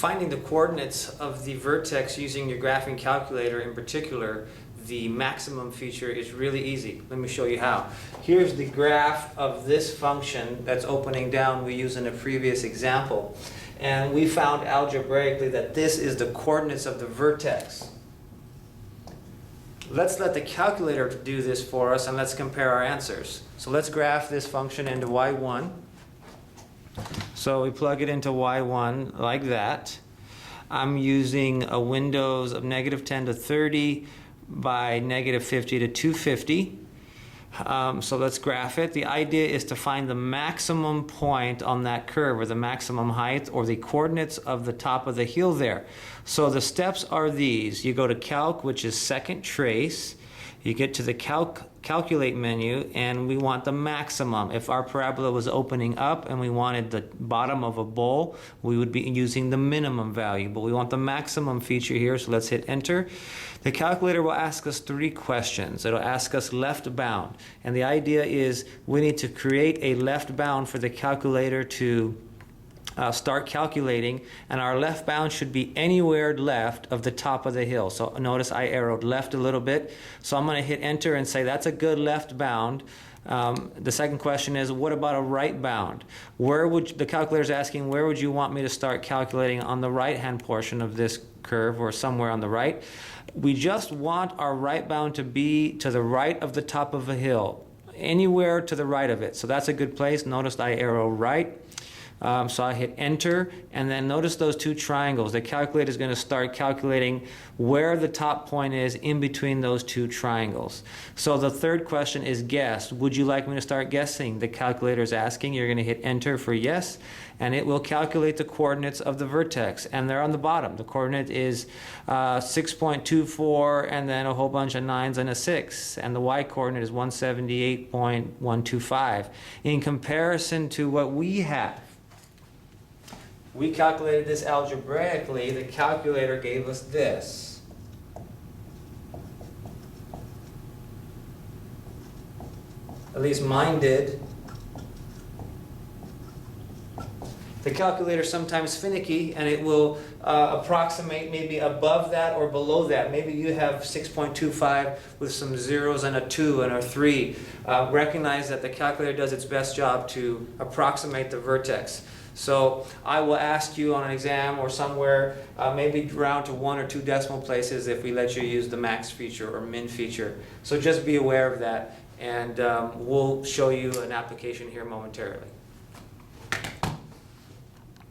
finding the coordinates of the vertex using your graphing calculator, in particular, the maximum feature, is really easy. Let me show you how. Here's the graph of this function that's opening down we used in a previous example. And we found algebraically that this is the coordinates of the vertex. Let's let the calculator do this for us and let's compare our answers. So let's graph this function into y1. So we plug it into y1 like that. I'm using a windows of -10 to 30 by -50 to 250. So let's graph it. The idea is to find the maximum point on that curve, or the maximum height, or the coordinates of the top of the hill there. So the steps are these. You go to Calc, which is second trace. You get to the Calculate menu, and we want the maximum. If our parabola was opening up and we wanted the bottom of a bowl, we would be using the minimum value. But we want the maximum feature here, so let's hit Enter. The calculator will ask us 3 questions. It'll ask us left bound. And the idea is we need to create a left bound for the calculator to start calculating, and our left bound should be anywhere left of the top of the hill. So notice I arrowed left a little bit. So I'm going to hit Enter and say that's a good left bound. The second question is, what about a right bound? The calculator's asking, where would you want me to start calculating on the right hand portion of this curve, or somewhere on the right? We just want our right bound to be to the right of the top of a hill, anywhere to the right of it. So that's a good place. Notice I arrow right. So I hit Enter, and then notice those 2 triangles. The calculator is going to start calculating where the top point is in between those 2 triangles. So the third question is guess. Would you like me to start guessing? The calculator is asking. You're going to hit Enter for yes, and it will calculate the coordinates of the vertex, and they're on the bottom. The coordinate is 6.24, and then a whole bunch of 9s and a 6, and the y coordinate is 178.125. In comparison to what we have, we calculated this algebraically. The calculator gave us this. At least mine did. The calculator is sometimes finicky, and it will approximate maybe above that or below that. Maybe you have 6.25 with some zeros and a 2 and a 3. Recognize that the calculator does its best job to approximate the vertex. So I will ask you on an exam or somewhere, maybe round to 1 or 2 decimal places if we let you use the max feature or min feature. So just be aware of that, and we'll show you an application here momentarily.